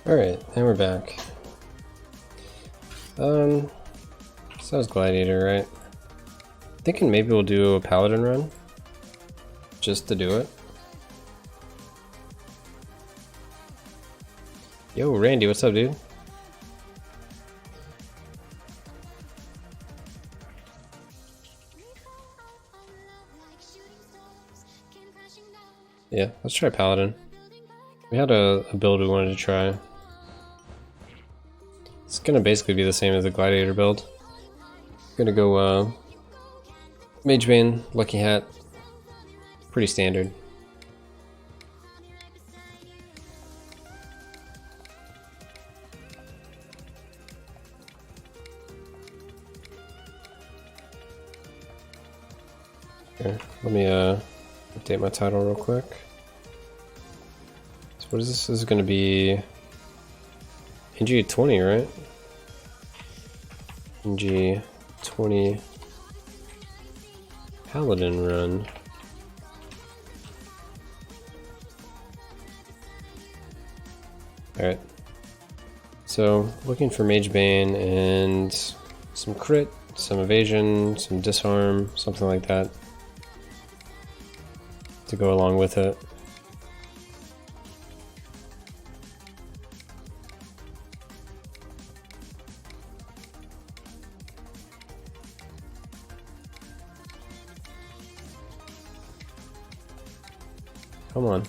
Alright, and we're back. So that was Gladiator, right? Thinking maybe we'll do a Paladin run. Just to do it. Yo, Randy, what's up, dude? Yeah, let's try Paladin. We had a build we wanted to try. It's gonna basically be the same as the Gladiator build. Gonna go Mage Bane, Lucky Hat. Pretty standard. Okay, let me update my title real quick. So what is this? This is gonna be NG+20, right? NG+20 Paladin run. Alright. So looking for Mage Bane and some crit, some evasion, some disarm, something like that to go along with it. Come on.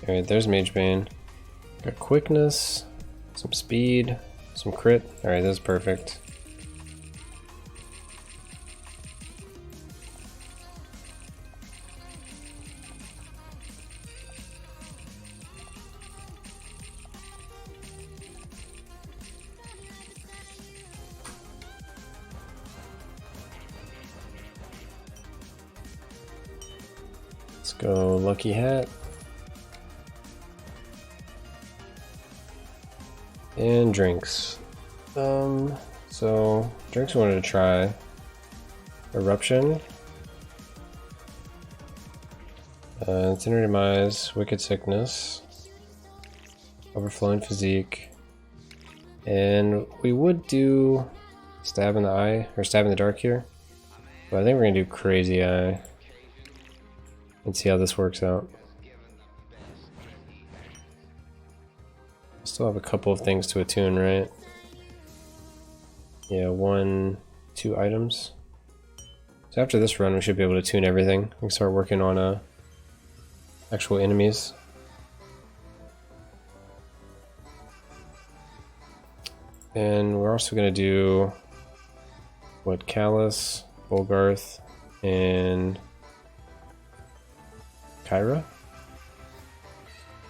Alright, there's Mage Bane. Got quickness, some speed, some crit. Alright, that's perfect. Let's go Lucky Hat. And drinks. So drinks we wanted to try. Eruption. Incendiary Demise, Wicked Sickness. Overflowing Physique. And we would do Stab in the Eye, or Stab in the Dark here. But I think we're gonna do Crazy Eye. And see how this works out. Still have a couple of things to attune, right? Yeah, 1, 2 items. So after this run, we should be able to tune everything. We can start working on actual enemies. And we're also going to do what, Callus, Bolgarth, and Kyra?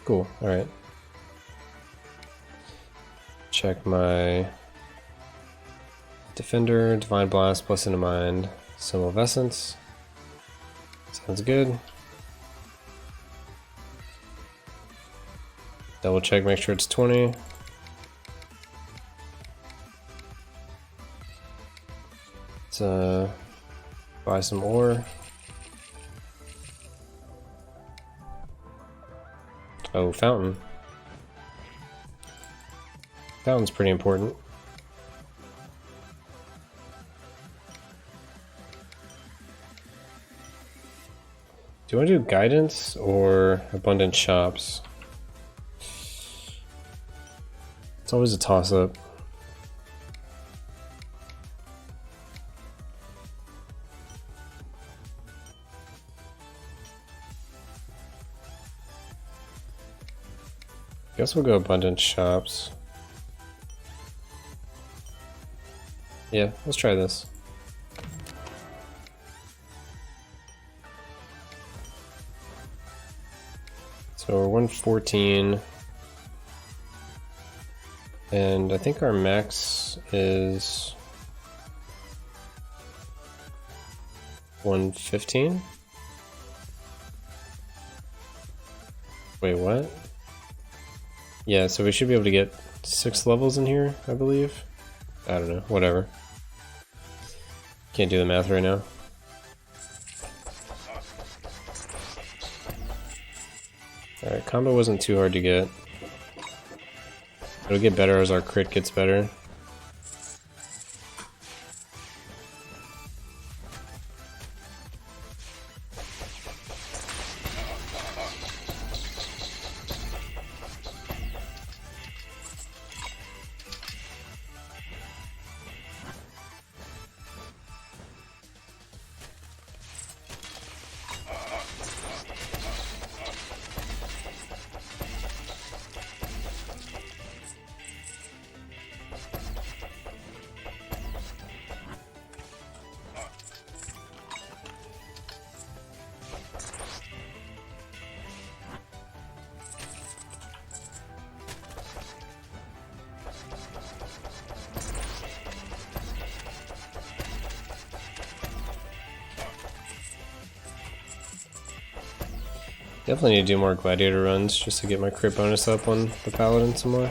Cool, alright. Check my Defender, Divine Blast, plus into Mind, Symbol of Essence. Sounds good. Double check, make sure it's 20. Let's buy some ore. Oh, fountain. Fountain's pretty important. Do you want to do guidance or abundant shops? It's always a toss-up. Guess we'll go abundant shops. Yeah, let's try this. So we're 114. And I think our max is 115? Wait, what? Yeah, so we should be able to get 6 levels in here, I believe. I don't know, whatever. Can't do the math right now. Alright, combo wasn't too hard to get. It'll get better as our crit gets better. Definitely need to do more gladiator runs just to get my crit bonus up on the Paladin some more.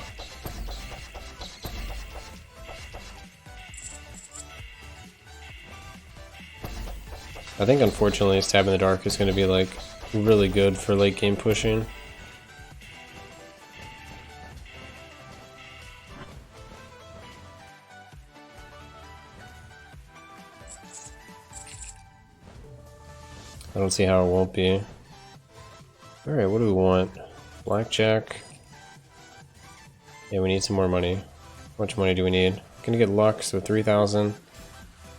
I think unfortunately Stab in the Dark is going to be like really good for late game pushing. I don't see how it won't be. Alright, what do we want? Blackjack. Yeah, we need some more money. How much money do we need? Gonna get luck, so 3,000.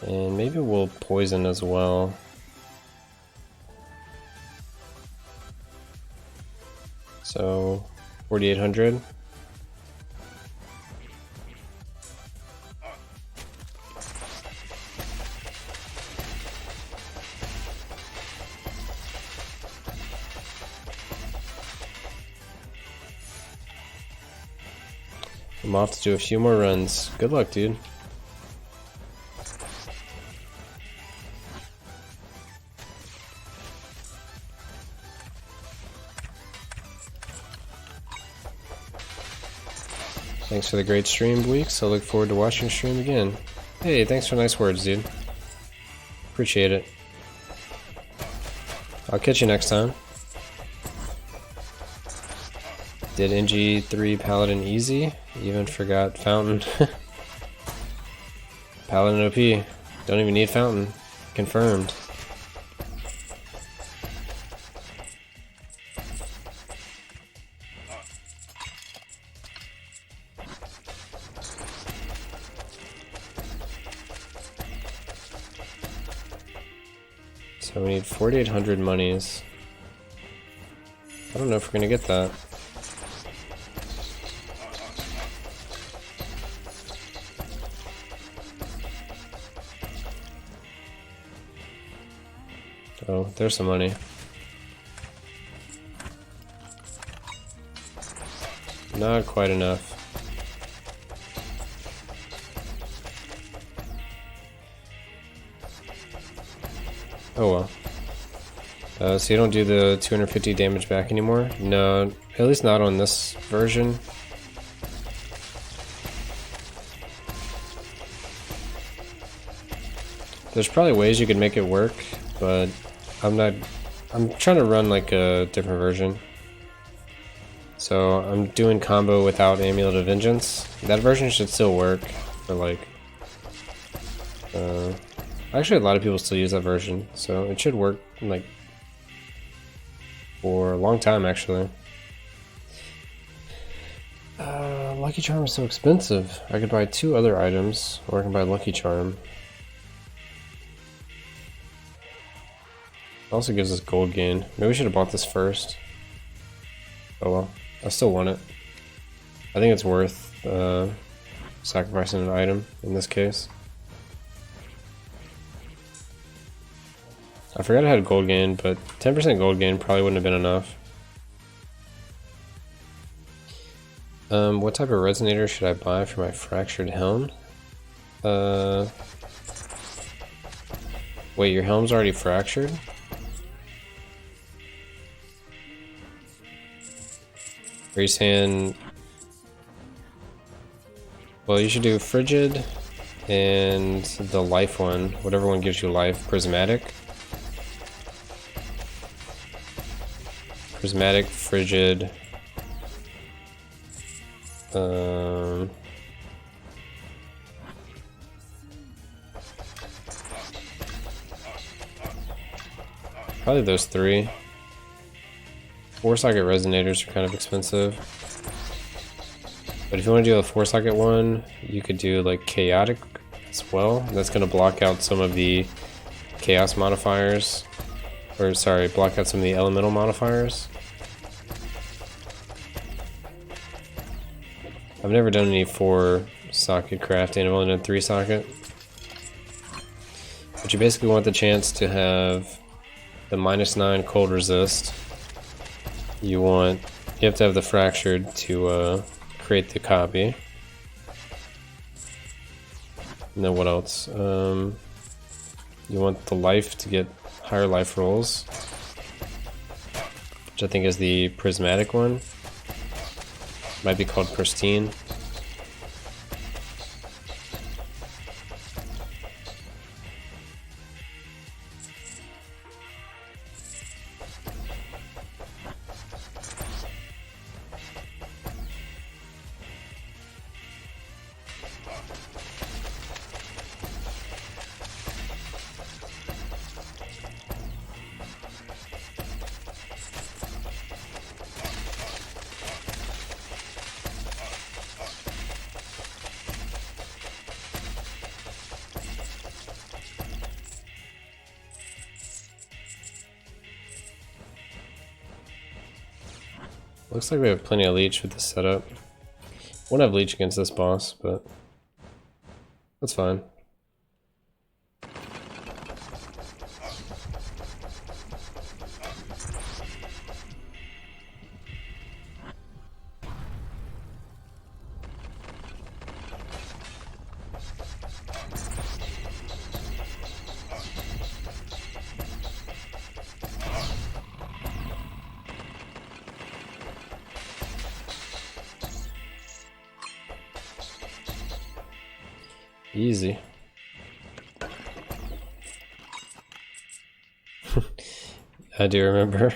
And maybe we'll poison as well. So, 4,800. I'm off to do a few more runs. Good luck, dude. Thanks for the great stream, Weeks. I look forward to watching your stream again. Hey, thanks for nice words, dude. Appreciate it. I'll catch you next time. Did NG3 Paladin easy? Even forgot Fountain. Paladin OP. Don't even need Fountain. Confirmed. So we need 4,800 monies. I don't know if we're gonna get that. Oh, there's some money. Not quite enough. Oh well. So you don't do the 250 damage back anymore? No, at least not on this version. There's probably ways you could make it work, but I'm trying to run like a different version. So I'm doing combo without Amulet of Vengeance. That version should still work for like... actually a lot of people still use that version, so it should work like for a long time actually. Lucky Charm is so expensive. I could buy 2 other items, or I can buy Lucky Charm. It also gives us gold gain. Maybe we should have bought this first. Oh well, I still want it. I think it's worth sacrificing an item in this case. I forgot I had gold gain, but 10% gold gain probably wouldn't have been enough. What type of resonator should I buy for my fractured helm? Wait, your helm's already fractured? Are you saying... Well, you should do Frigid and the life one, whatever one gives you life. Prismatic prismatic, frigid. Probably those three. 4-socket resonators are kind of expensive. But if you want to do a 4-socket one, you could do like chaotic as well. That's going to block out some of the chaos modifiers. Or sorry, block out some of the elemental modifiers. I've never done any 4-socket crafting, I've only done 3-socket. But you basically want the chance to have the -9 cold resist. You have to have the fractured to create the copy. And then what else? You want the life to get higher life rolls, which I think is the prismatic one. Might be called pristine. Looks like we have plenty of leech with this setup. Won't have leech against this boss, but that's fine. Easy. I do remember.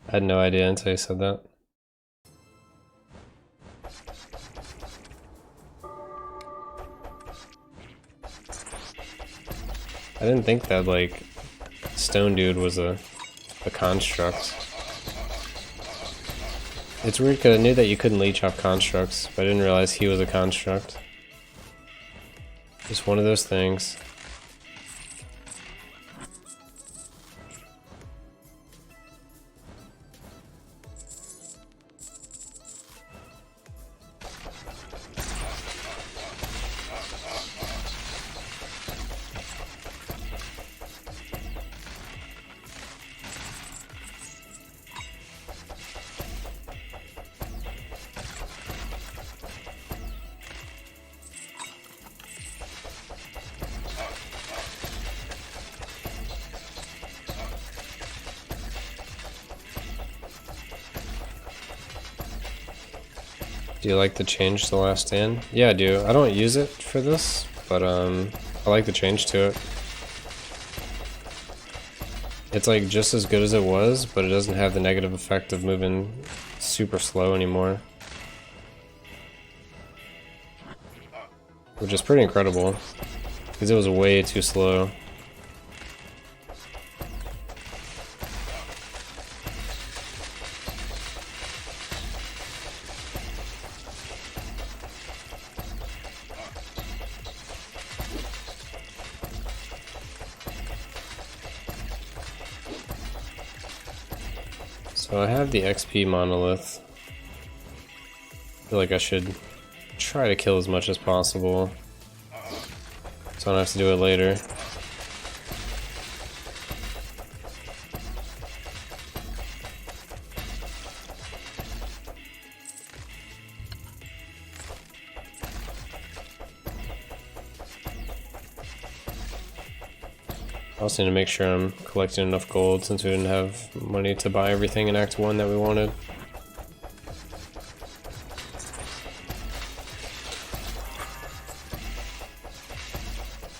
I had no idea until you said that. I didn't think that, like, Stone Dude was a construct. It's weird because I knew that you couldn't leech off constructs, but I didn't realize he was a construct. Just one of those things. Do you like the change to the last stand? Yeah, I do. I don't use it for this, but I like the change to it. It's like just as good as it was, but it doesn't have the negative effect of moving super slow anymore. Which is pretty incredible, because it was way too slow. So I have the XP monolith. I feel like I should try to kill as much as possible, so I don't have to do it later. I also need to make sure I'm collecting enough gold since we didn't have money to buy everything in Act 1 that we wanted.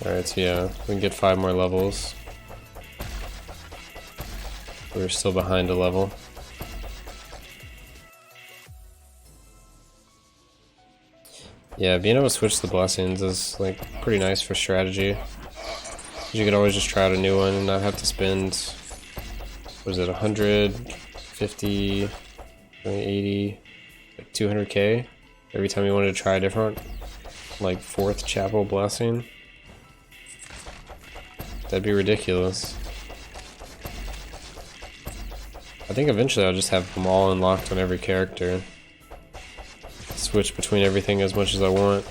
Alright, so yeah, we can get 5 more levels. We're still behind a level. Yeah, being able to switch the blessings is like pretty nice for strategy. You could always just try out a new one and not have to spend, what is it, 150, 80, like 200k every time you wanted to try a different, like, 4th chapel blessing. That'd be ridiculous. I think eventually I'll just have them all unlocked on every character. Switch between everything as much as I want.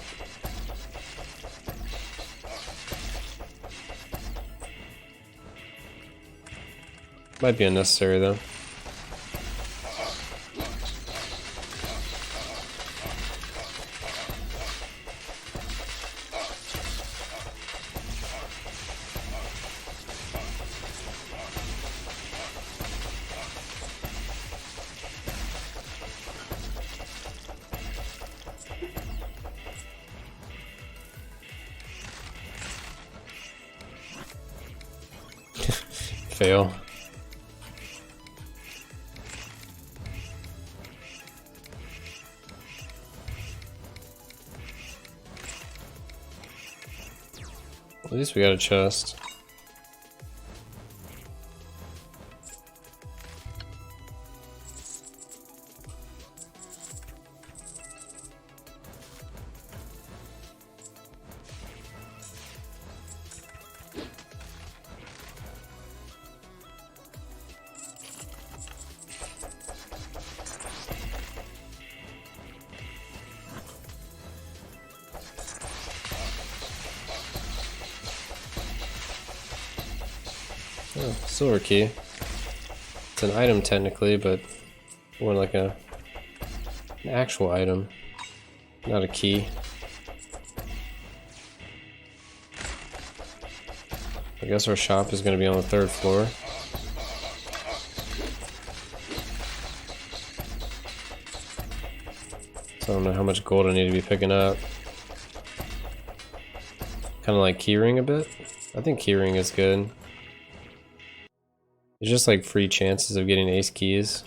Might be unnecessary though. Fail. At least we got a chest. Oh, silver key. It's an item technically, but more like an actual item, not a key. I guess our shop is going to be on the 3rd floor. So I don't know how much gold I need to be picking up. Kind of like keyring a bit. I think keyring is good. It's just like free chances of getting ace keys.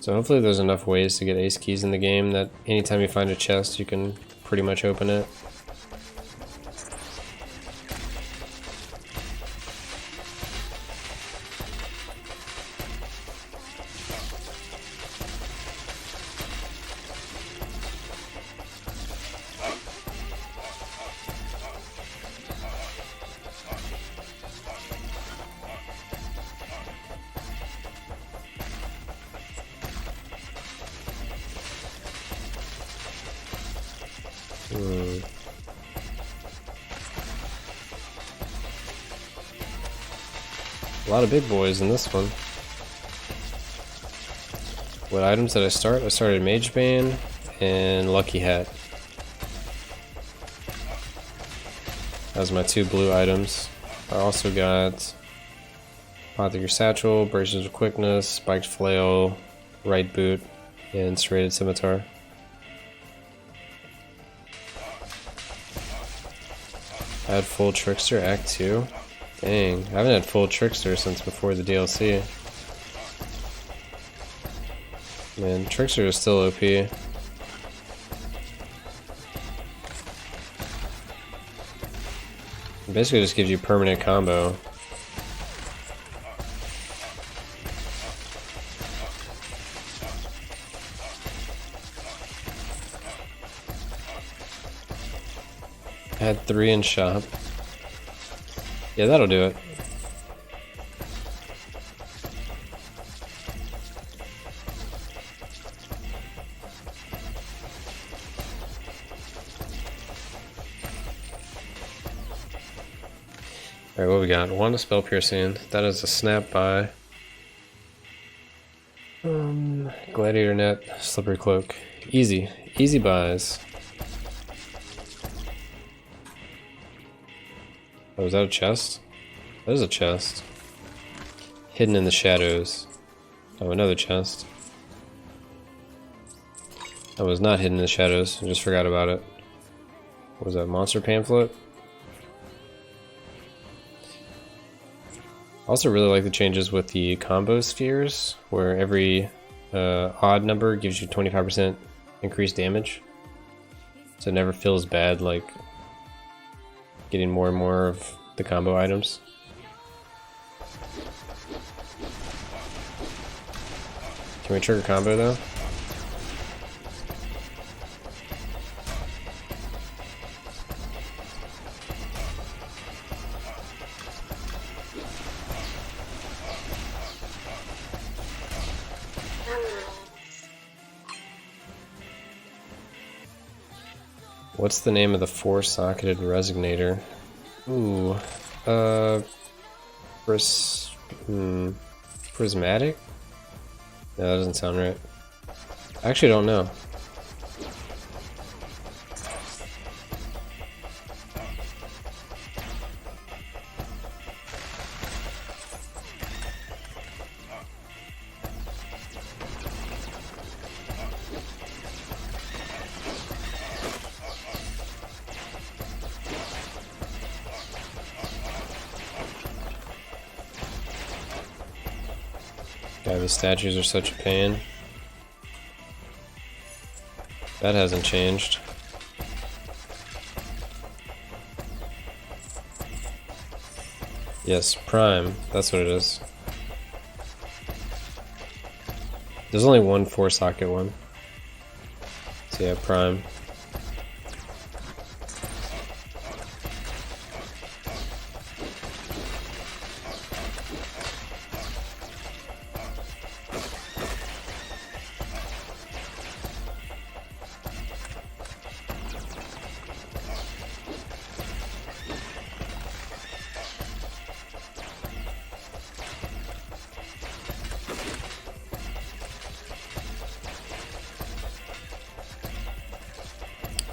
So hopefully there's enough ways to get ace keys in the game that anytime you find a chest you can pretty much open it. A lot of big boys in this one. What items did I start? I started Mage Bane and Lucky Hat. That was my 2 blue items. I also got Apothecary Satchel, Braces of Quickness, Spiked Flail, Right Boot, and Serrated Scimitar. I had full Trickster Act 2. Dang, I haven't had full Trickster since before the DLC. Man, Trickster is still OP. It basically just gives you permanent combo. I had 3 in shop. Yeah, that'll do it. Alright, what we got? 1 Spell Piercing. That is a snap by. Gladiator Net, Slippery Cloak. Easy. Easy buys. Oh, is that a chest? That is a chest. Hidden in the shadows. Oh, another chest. That was not hidden in the shadows. I just forgot about it. What was that? Monster pamphlet? I also really like the changes with the combo spheres, where every odd number gives you 25% increased damage. So it never feels bad, like getting more and more of the combo items. Can we trigger combo though? What's the name of the 4-socketed resonator? Ooh, prismatic? No, that doesn't sound right. I actually don't know. God, these statues are such a pain. That hasn't changed. Yes, Prime. That's what it is. There's only one 4-socket one. So yeah, Prime.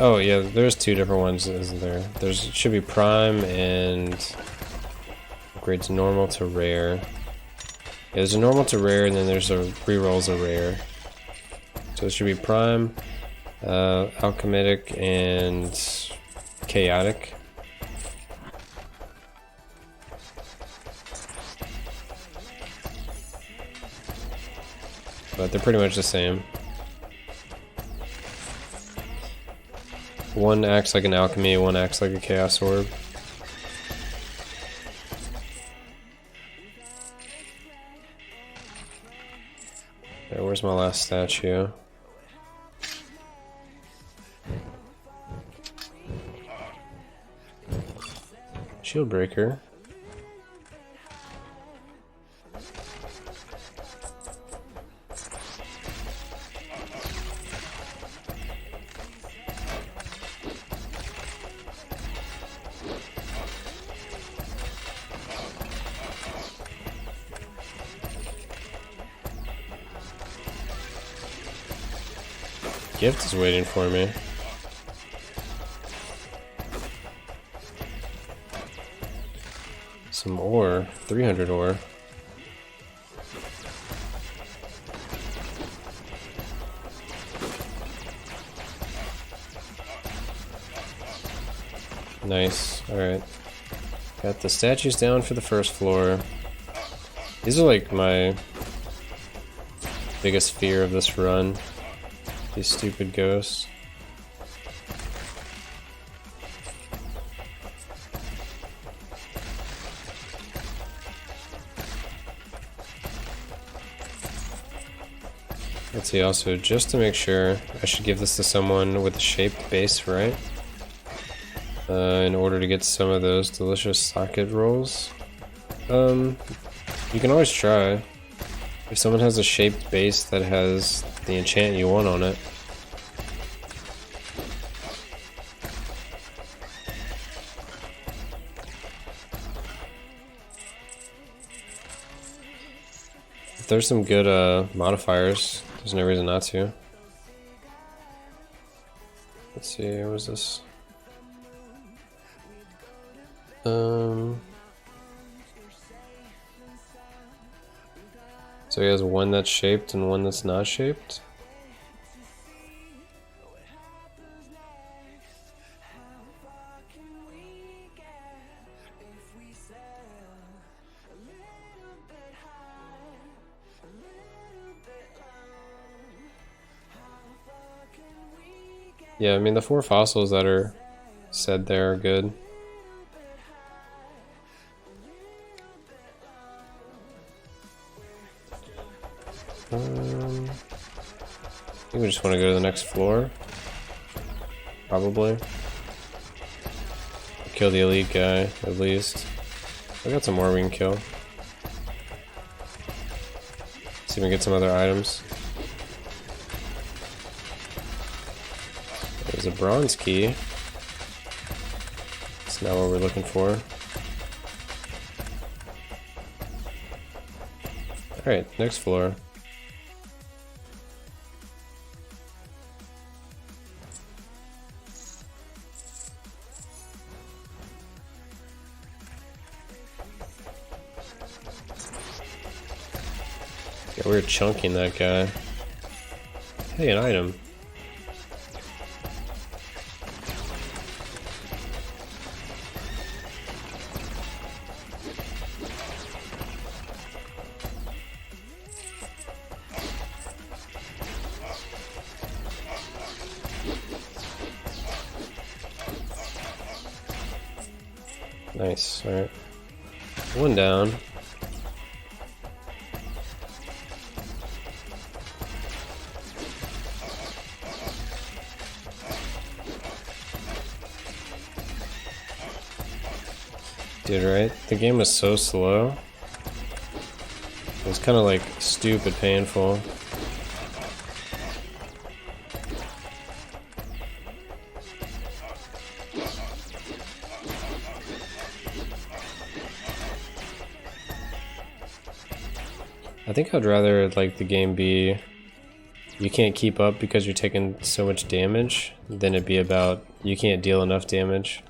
Oh yeah, there's two different ones, isn't there? It should be Prime and upgrades normal to rare. Yeah, there's a normal to rare, and then there's a rerolls a rare. So it should be Prime, Alchemitic, and Chaotic. But they're pretty much the same. One acts like an alchemy, one acts like a chaos orb. Okay, where's my last statue? Shield breaker. Gift is waiting for me. Some ore, 300 ore. Nice, alright. Got the statues down for the first floor. These are like my biggest fear of this run. These stupid ghosts. Let's see, also, just to make sure, I should give this to someone with a shaped base, right? In order to get some of those delicious socket rolls. You can always try. If someone has a shaped base that has the enchant you want on it. If there's some good modifiers, there's no reason not to. Let's see, what was this? So he has one that's shaped and one that's not shaped. Yeah, I mean the 4 fossils that are said there are good. I think we just want to go to the next floor. Probably. Kill the elite guy, at least. I got some more we can kill. See if we can get some other items. There's a bronze key. That's not what we're looking for. Alright, next floor. Yeah, we were chunking that guy. Hey, an item. Nice, alright. One down. Dude, right? The game was so slow. It was kind of like stupid painful. I think I'd rather like the game be you can't keep up because you're taking so much damage than it be about you can't deal enough damage.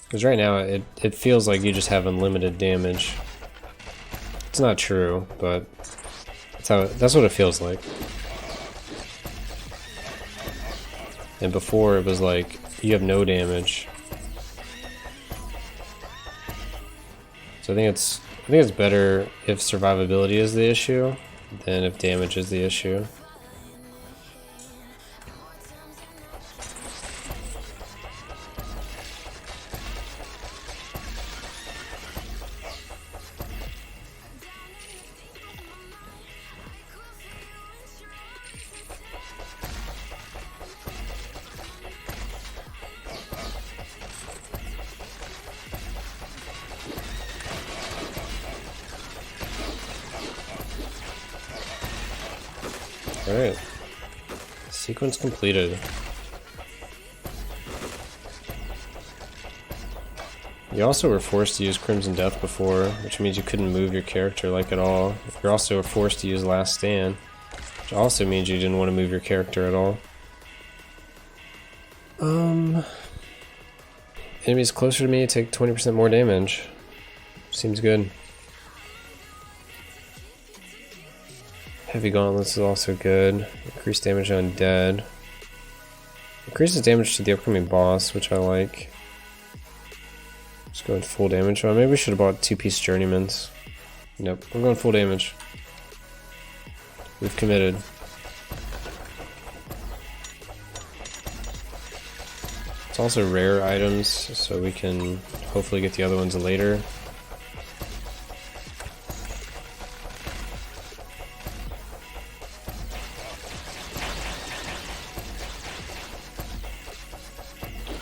Because right now it feels like you just have unlimited damage. It's not true, but that's what it feels like. And before it was like you have no damage. So I think it's better if survivability is the issue than if damage is the issue. Alright. Sequence completed. You also were forced to use Crimson Death before, which means you couldn't move your character like at all. You're also forced to use Last Stand, which also means you didn't want to move your character at all. Enemies closer to me take 20% more damage. Seems good. Heavy Gauntlets is also good. Increased damage on dead. Increases damage to the upcoming boss, which I like. Just going full damage. Oh, maybe we should have bought 2-piece Journeymans. Nope, we're going full damage. We've committed. It's also rare items, so we can hopefully get the other ones later.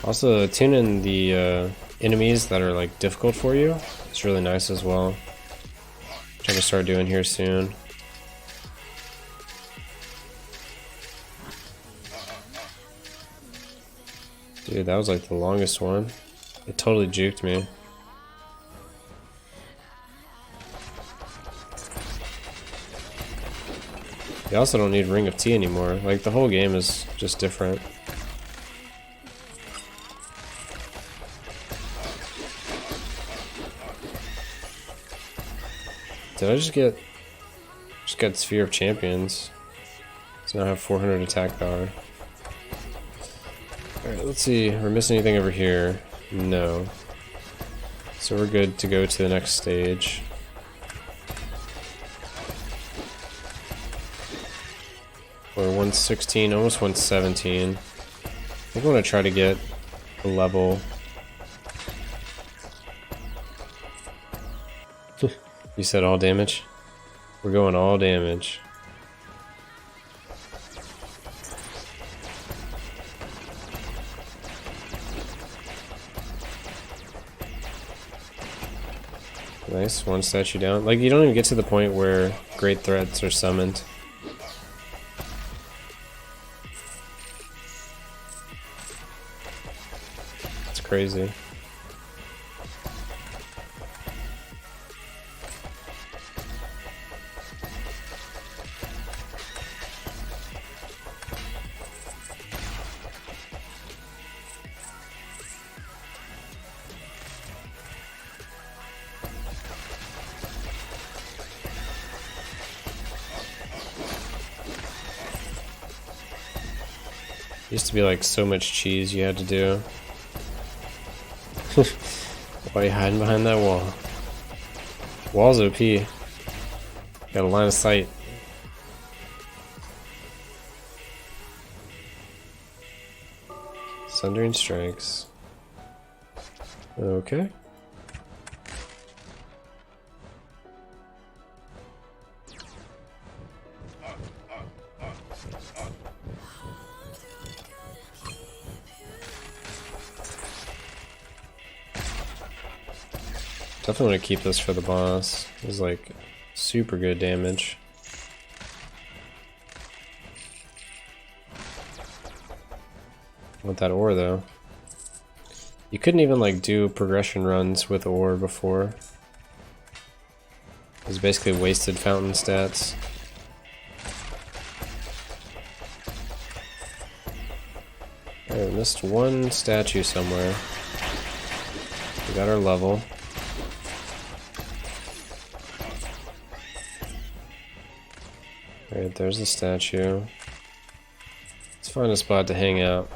Also, tune in the enemies that are like difficult for you. It's really nice as well. Trying to start doing here soon. Dude, that was like the longest one. It totally juked me. You also don't need Ring of Tea anymore. Like, the whole game is just different. Did I just get Sphere of Champions? So now I have 400 attack power. Alright, let's see. We're missing anything over here? No. So we're good to go to the next stage. We're 116, almost 117. I think I want to try to get a level. You said all damage? We're going all damage. Nice, one statue down. Like, you don't even get to the point where great threats are summoned. It's crazy. Used to be like so much cheese you had to do. Why are you hiding behind that wall? Wall's OP. Got a line of sight. Sundering strikes. Okay. Definitely want to keep this for the boss. It's like super good damage. Want that ore though. You couldn't even like do progression runs with ore before. It was basically wasted fountain stats. Alright, missed one statue somewhere. We got our level. Alright, there's the statue. Let's find a spot to hang out.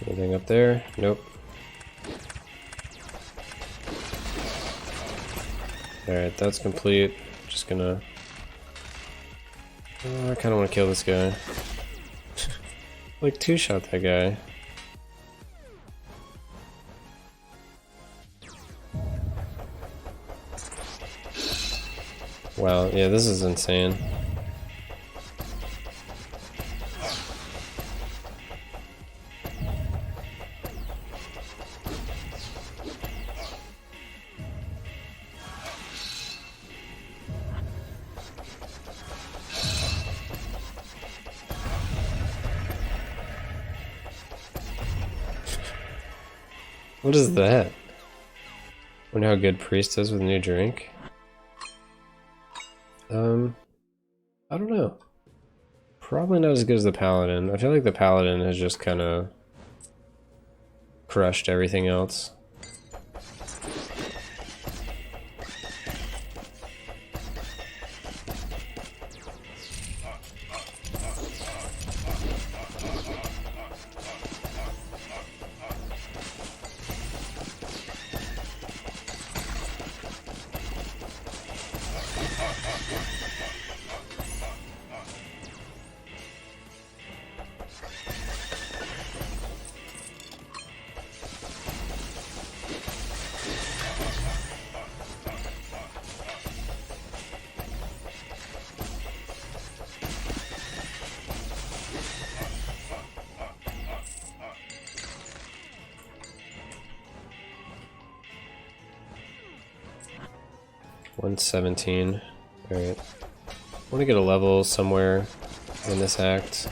Anything up there? Nope. Alright, that's complete. Just gonna... I kinda wanna kill this guy. Like, two-shot that guy. Wow, yeah, this is insane. What is that? Wonder how good Priest is with a new drink. I don't know. Probably not as good as the Paladin. I feel like the Paladin has just kind of crushed everything else. $117. Alright. I want to get a level somewhere in this act.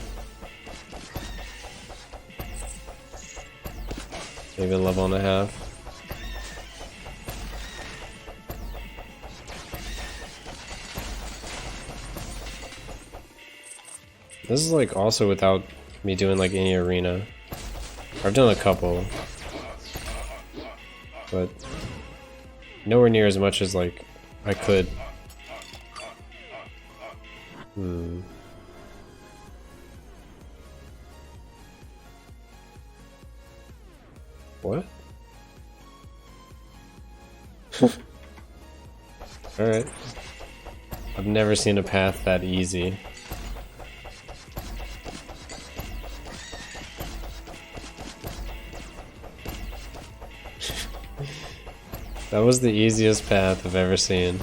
Maybe a level and a half. This is like also without me doing like any arena. I've done a couple, but nowhere near as much as like I could. What? Alright. I've never seen a path that easy. That was the easiest path I've ever seen.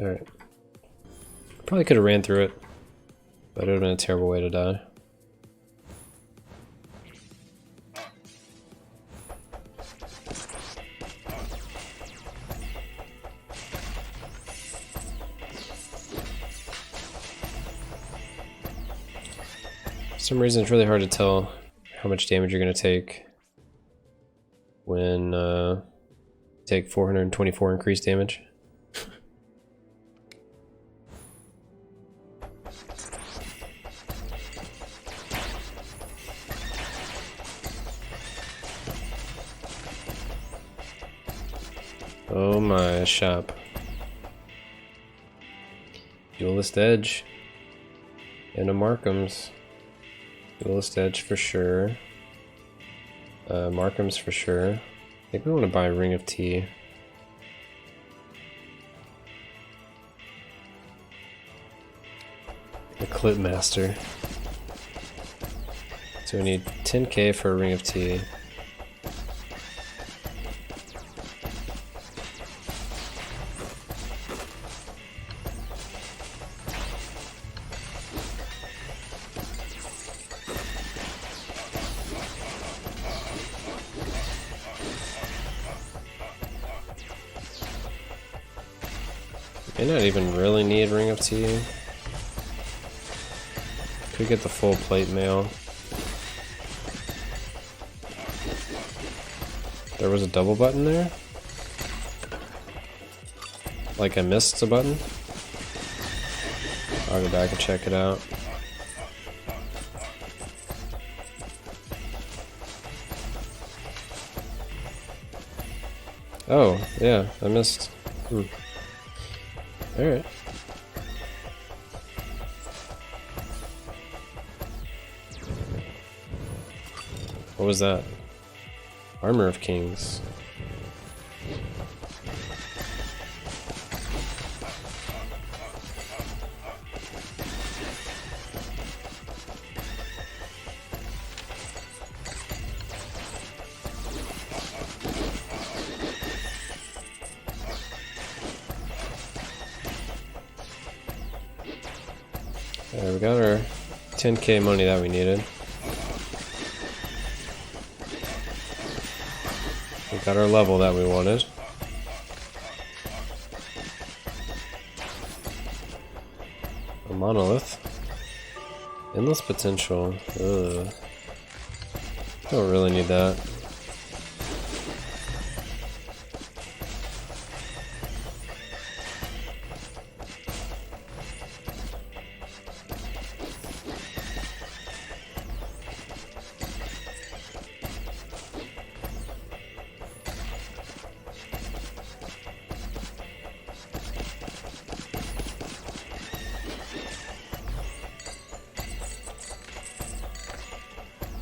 Alright. Probably could have ran through it, but it would have been a terrible way to die. For some reason it's really hard to tell how much damage you're going to take when you take 424 increased damage. Oh my shop. Duelist Edge. And a Markham's. Duelist Edge for sure. Markham's for sure. I think we want to buy a Ring of Tea. The Clip Master. So we need 10k for a Ring of Tea. May not even really need Ring of Tea. Could get the full plate mail. There was a double button there? Like I missed a button? I'll go back and check it out. Oh, yeah, I missed. Alright. What was that? Armor of Kings. Alright, we got our 10k money that we needed. We got our level that we wanted. A monolith. Endless potential. Ugh. Don't really need that.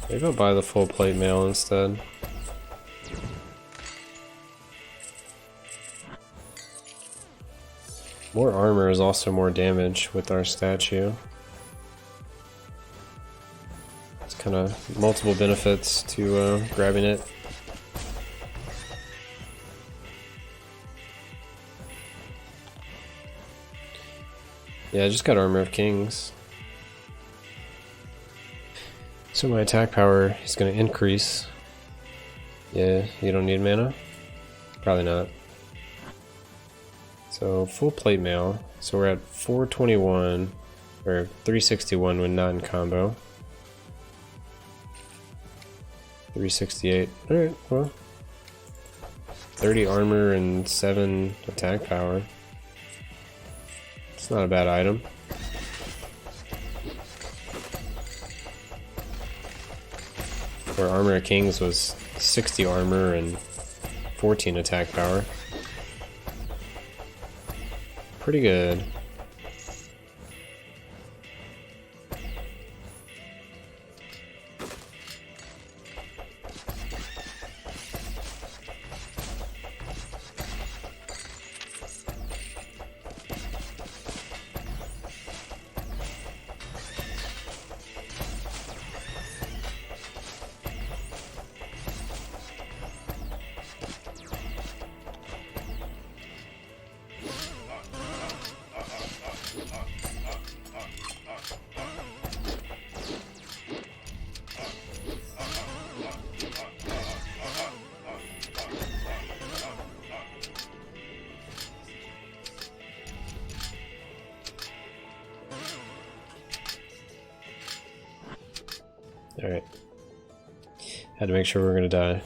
Maybe I'll buy the full plate mail instead. More armor is also more damage with our statue. It's kind of multiple benefits to grabbing it. Yeah, I just got Armor of Kings. So my attack power is going to increase. Yeah, you don't need mana? Probably not. So full plate mail. So we're at 421 or 361 when not in combo. 368. Alright, well. 30 armor and 7 attack power. It's not a bad item. Where Armor of Kings was 60 armor and 14 attack power. Pretty good. Alright. Had to make sure we were gonna die.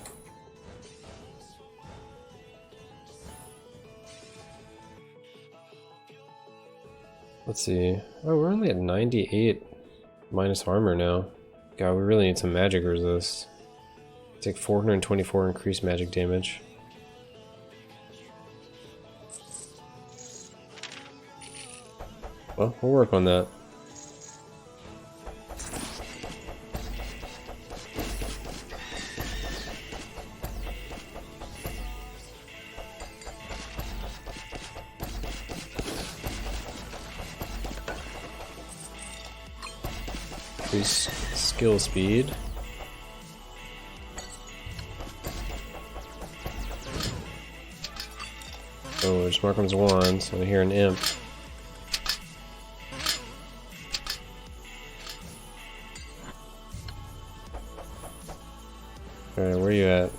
Let's see. Oh, we're only at 98 minus armor now. God, we really need some magic resist. Take 424 increased magic damage. Well, we'll work on that. Increase skill speed. Oh, there's Markham's wand, so I hear an imp. Alright, where are you at?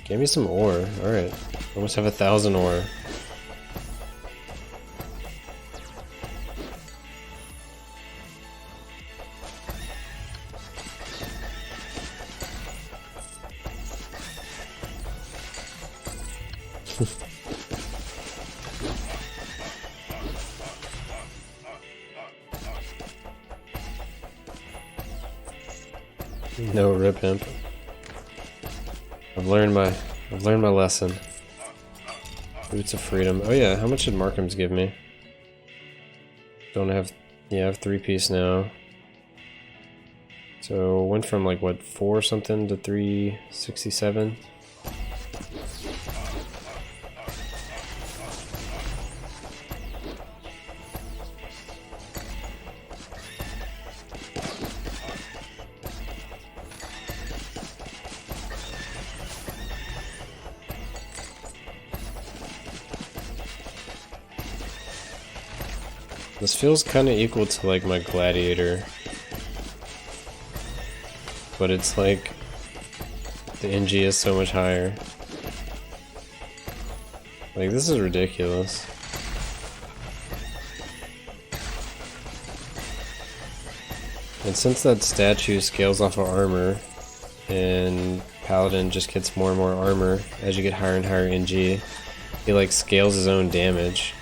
Give me some ore. Alright. Almost have 1,000 ore. No rip imp. I've learned my lesson. Roots of Freedom. Oh yeah, how much did Markham's give me? Don't have, yeah, I have 3-piece now. So went from like what, 4 something to 367. This feels kind of equal to like my Gladiator, but it's like the NG is so much higher. Like, this is ridiculous. And since that statue scales off of armor, and Paladin just gets more and more armor as you get higher and higher NG, he like scales his own damage.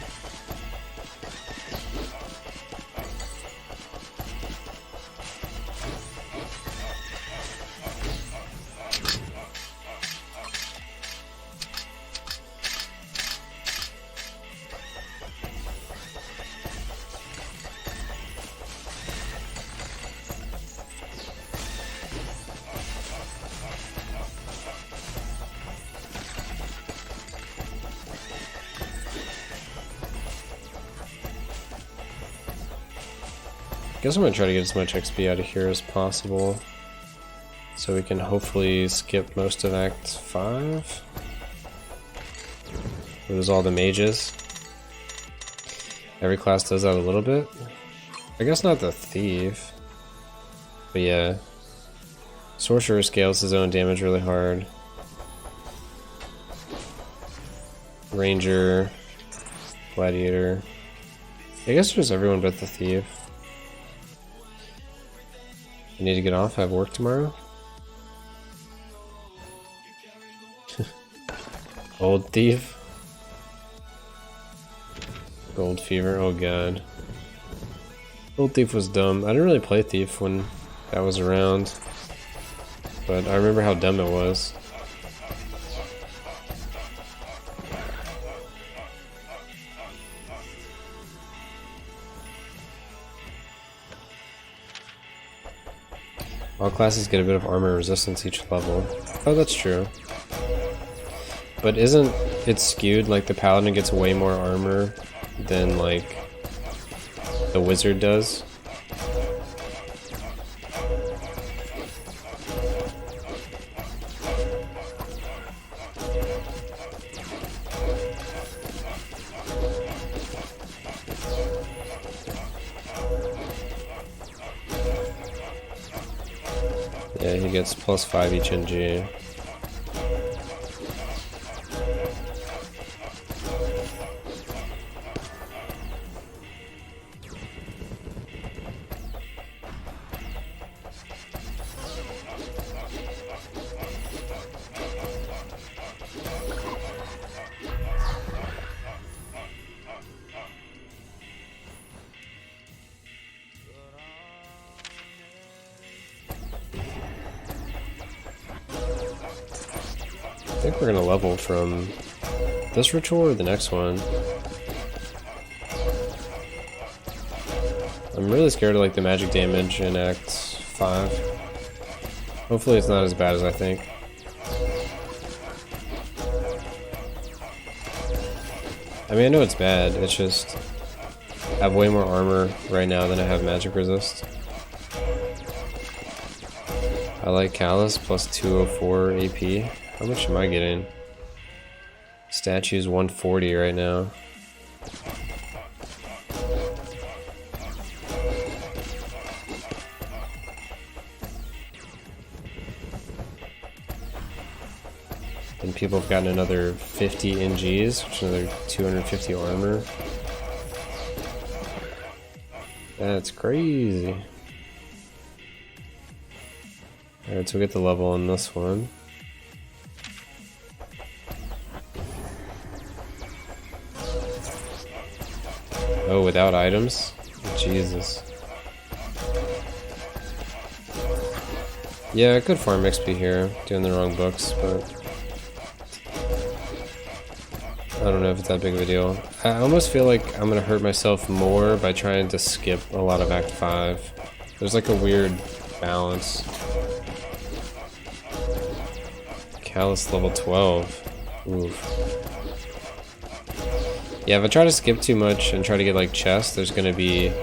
Guess I'm gonna try to get as much XP out of here as possible, so we can hopefully skip most of Act 5. It was all the mages. Every class does that a little bit. I guess not the thief, but yeah. Sorcerer scales his own damage really hard. Ranger, gladiator. I guess there's everyone but the thief. I need to get off. I have work tomorrow. Old thief. Gold fever. Oh god. Old thief was dumb. I didn't really play thief when that was around, but I remember how dumb it was. All classes get a bit of armor resistance each level. Oh, that's true. But isn't it skewed? Like the Paladin gets way more armor than like the wizard does? Yeah, he gets +5 each NG. I think we're gonna level from this ritual or the next one. I'm really scared of like the magic damage in Act 5. Hopefully it's not as bad as I think. I mean, I know it's bad, it's just I have way more armor right now than I have magic resist. I like Callus plus 204 AP. How much am I getting? Statue's 140 right now. And people have gotten another 50 NGs, which is another 250 armor. That's crazy. Alright, so we get the level on this one. Oh, without items? Jesus. Yeah, I could farm XP here, doing the wrong books, but I don't know if it's that big of a deal. I almost feel like I'm gonna hurt myself more by trying to skip a lot of Act 5. There's like a weird balance. Callus level 12. Oof. Yeah, if I try to skip too much and try to get like chests, there's gonna be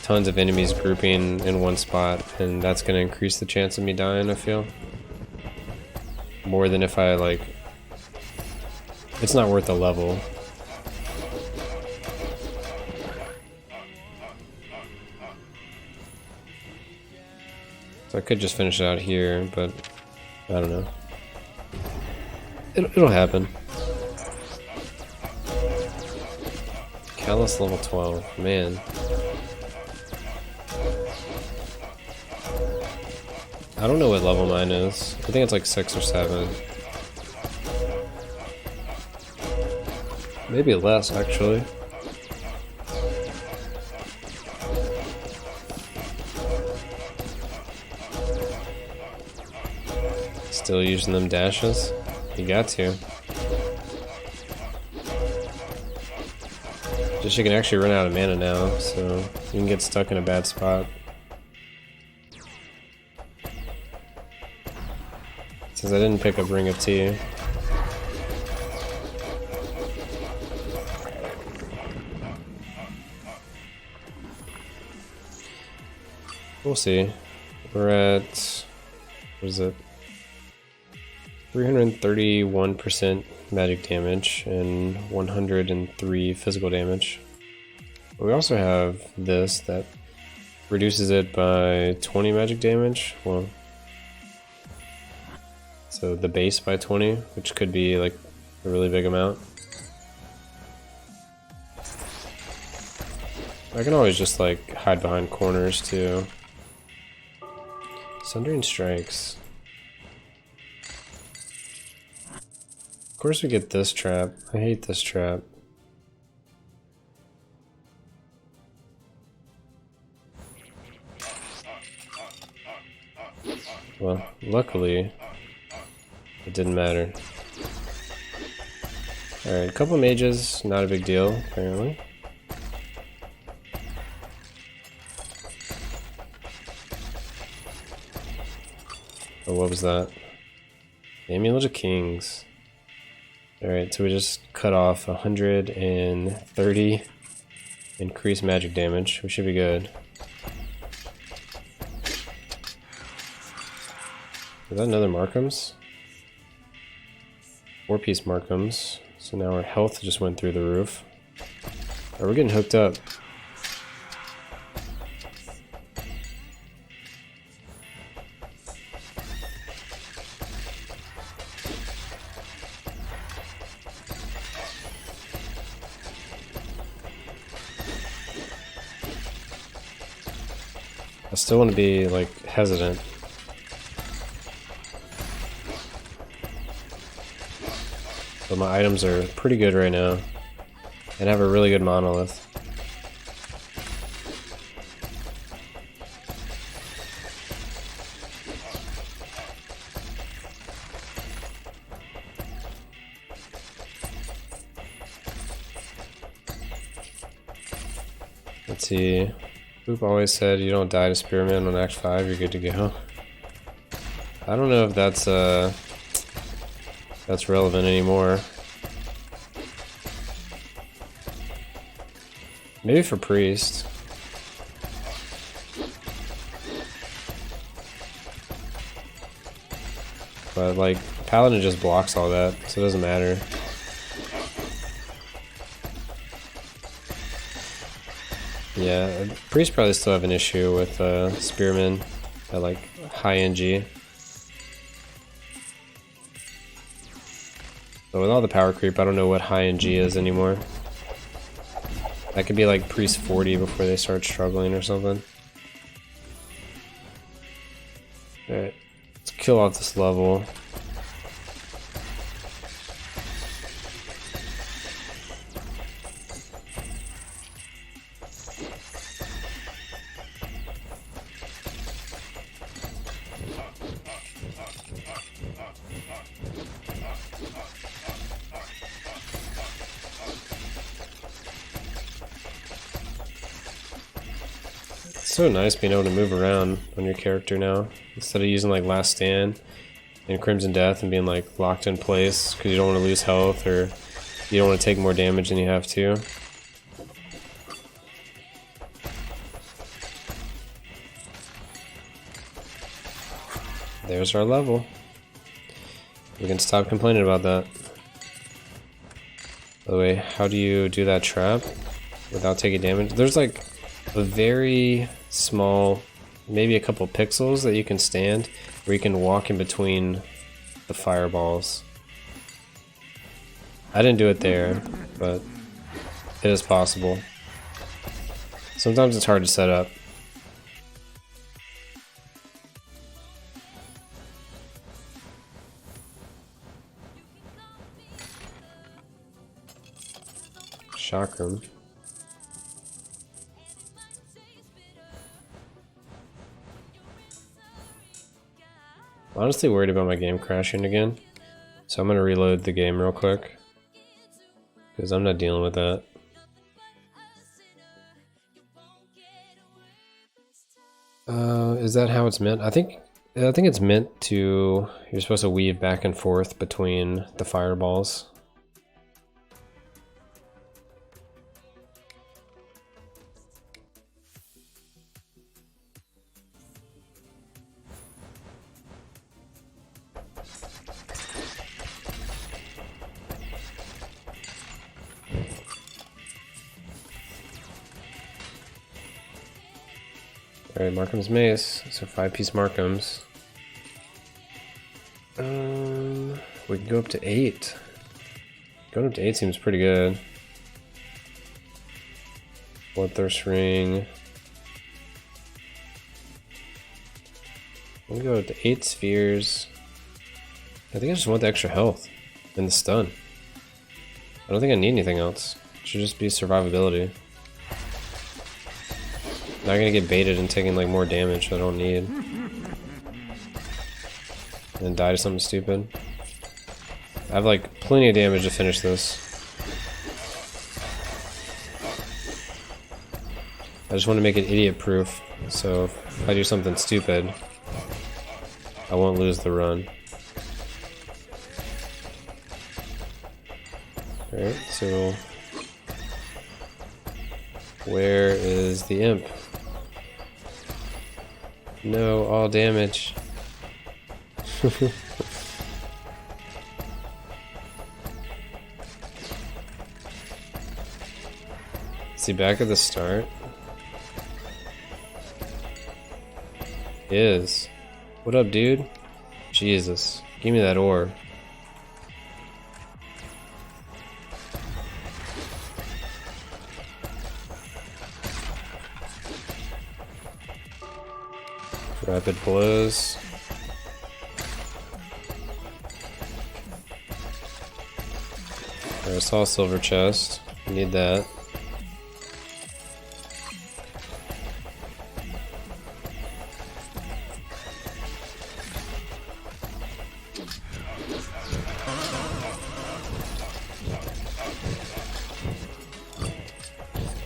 tons of enemies grouping in one spot, and that's gonna increase the chance of me dying, I feel. More than if I like... It's not worth the level. So I could just finish it out here, but I don't know. It'll happen. Callus level 12, man. I don't know what level mine is. I think it's like 6 or 7. Maybe less, actually. Still using them dashes? You got to. Just you can actually run out of mana now, so you can get stuck in a bad spot. Since I didn't pick up Ring of Tea. We'll see. We're at, what is it? 331% magic damage and 103 physical damage. But we also have this that reduces it by 20 magic damage. Well, so the base by 20, which could be like a really big amount. I can always just like hide behind corners too. Sundering Strikes. Of course we get this trap. I hate this trap. Well, luckily, it didn't matter. Alright, a couple mages, not a big deal, apparently. Oh, what was that? Amulet of Kings. Alright, so we just cut off 130 increased magic damage. We should be good. Is that another Markham's? 4-piece Markham's. So now our health just went through the roof. Are we getting hooked up? I still want to be like hesitant. But my items are pretty good right now. And I have a really good monolith. Let's see. Boop always said you don't die to Spearman on Act 5, you're good to go. I don't know if that's relevant anymore. Maybe for Priest. But like, Paladin just blocks all that, so it doesn't matter. Yeah, Priest probably still have an issue with Spearman at like high NG. But with all the power creep, I don't know what high NG is anymore. That could be like Priest 40 before they start struggling or something. Alright, let's kill off this level. It's so nice being able to move around on your character now, instead of using like Last Stand and Crimson Death and being like locked in place because you don't want to lose health or you don't want to take more damage than you have to. There's our level. We can stop complaining about that. By the way, how do you do that trap without taking damage? There's like a very small, maybe a couple pixels that you can stand where you can walk in between the fireballs. I didn't do it there, but it is possible. Sometimes it's hard to set up. Chakram. I'm honestly worried about my game crashing again, so I'm gonna reload the game real quick because I'm not dealing with that. Is that how it's meant? I think it's meant to. You're supposed to weave back and forth between the fireballs. Alright, Markham's Mace. So 5-piece Markham's. We can go up to 8. Going up to 8 seems pretty good. Bloodthirst Ring. We'll go up to 8 spheres. I think I just want the extra health and the stun. I don't think I need anything else. It should just be survivability. Not gonna get baited and taking like more damage I don't need. And then die to something stupid. I have like plenty of damage to finish this. I just want to make it idiot proof, so if I do something stupid, I won't lose the run. Alright, so where is the imp? No, all damage. Is he back at the start? He is. What up, dude? Jesus. Give me that ore. Rapid blows. I saw a silver chest. Need that.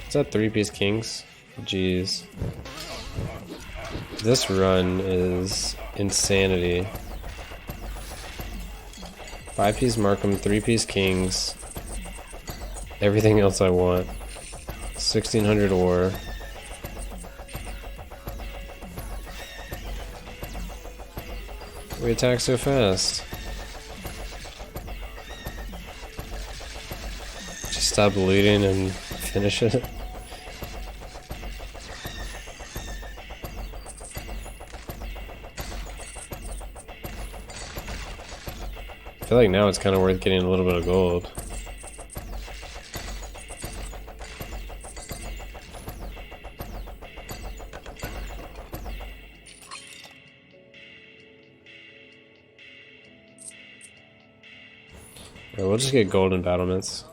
Is that 3-piece kings? Jeez. This run is insanity. 5-piece Markham, 3-piece kings. Everything else I want. 1600 ore. We attack so fast. Just stop looting and finish it. I feel like now it's kind of worth getting a little bit of gold. Alright, we'll just get golden battlements.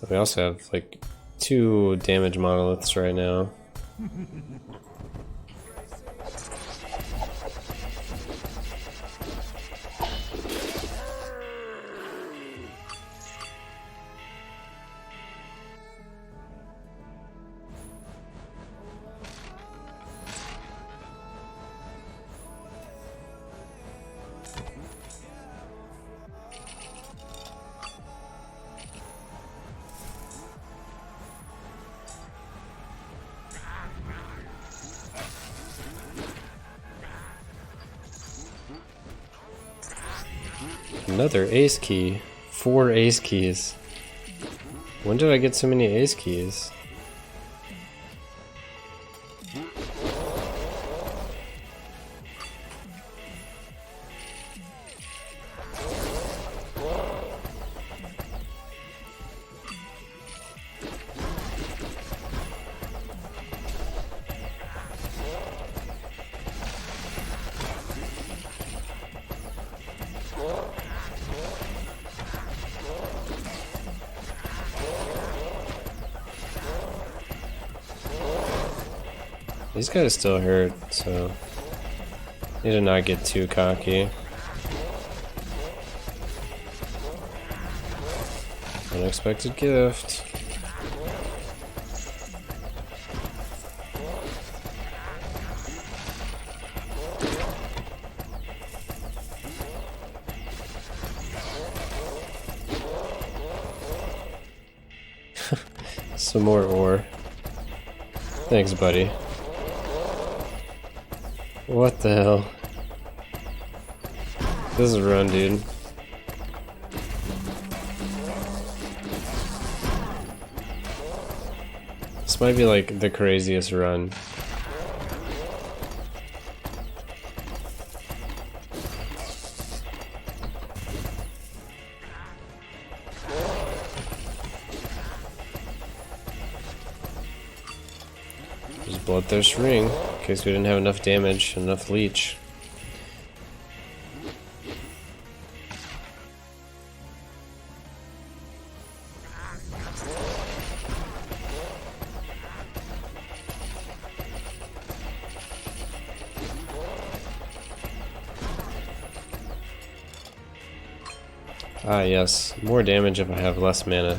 We also have like 2 damage monoliths right now. Another ace key. 4 ace keys. When did I get so many ace keys? These guys still hurt, so need to not get too cocky. Unexpected gift. Some more ore. Thanks, buddy. What the hell? This is a run, dude. This might be like the craziest run. Just Bloodthirst Ring, in case we didn't have enough damage, enough leech. Ah yes, more damage if I have less mana.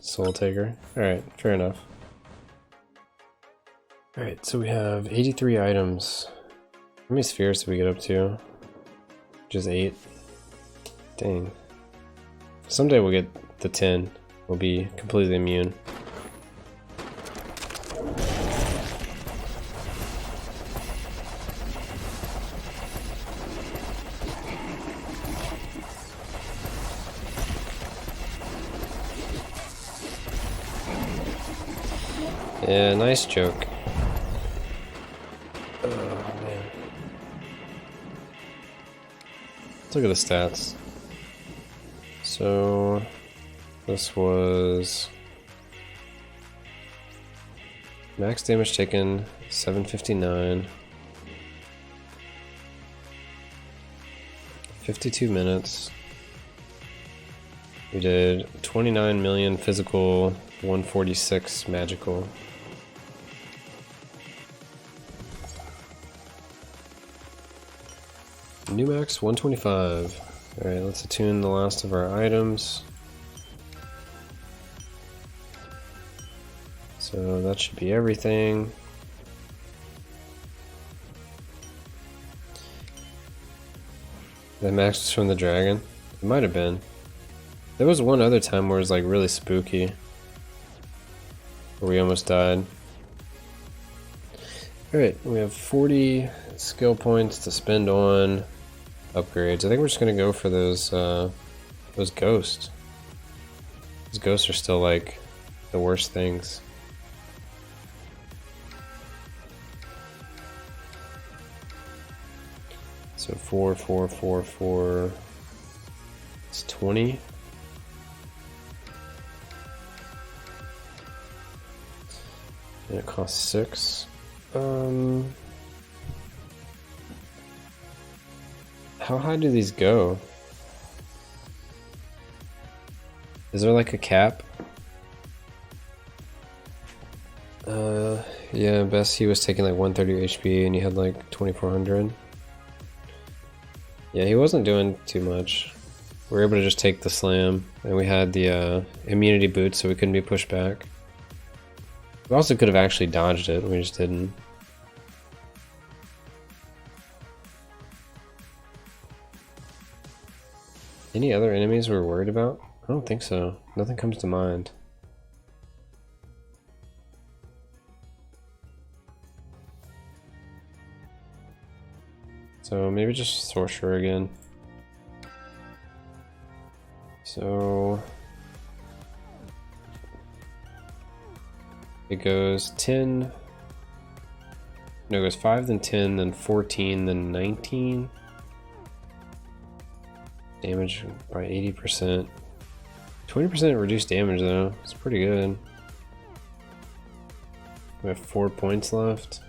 Soul Taker. Alright, fair enough. Alright, so we have 83 items. How many spheres did we get up to? Just 8. Dang. Someday we'll get to 10. We'll be completely immune. Yeah, nice joke. Oh man. Let's look at the stats. So this was max damage taken 759, 52 minutes. We did 29 million physical, 146 magical. New max 125. Alright, let's attune the last of our items. So that should be everything. That max was from the dragon? It might have been. There was one other time where it was like really spooky. Where we almost died. Alright, we have 40 skill points to spend on upgrades. I think we're just gonna go for those ghosts. Those ghosts are still like the worst things. So 4, 4, 4, 4. It's 20. And it costs 6. How high do these go? Is there like a cap? Yeah, best he was taking like 130 HP and he had like 2400. Yeah, he wasn't doing too much. We were able to just take the slam, and we had the immunity boot so we couldn't be pushed back. We also could have actually dodged it, we just didn't. Any other enemies we're worried about? I don't think so. Nothing comes to mind. So maybe just Sorcerer again. So it goes 10. No, it goes 5, then 10, then 14, then 19. Damage by 80%. 20% reduced damage though. It's pretty good. We have 4 points left.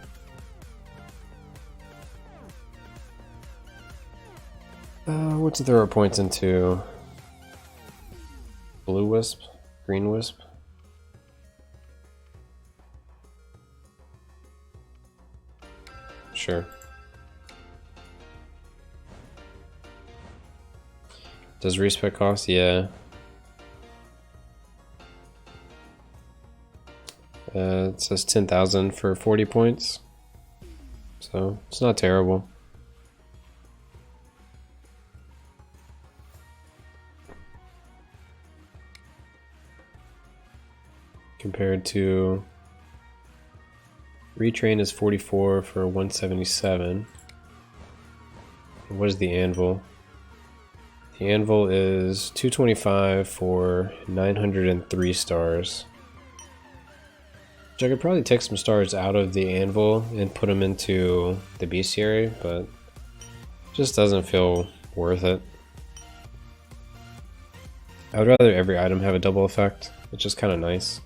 What to throw our points into? Blue Wisp? Green Wisp? Sure. Does respec cost? Yeah. It says 10,000 for 40 points. So it's not terrible. Compared to retrain is 44 for 177. And what is the anvil? The anvil is 225 for 903 stars. Which I could probably take some stars out of the anvil and put them into the bestiary, but it just doesn't feel worth it. I would rather every item have a double effect. It's just kind of nice.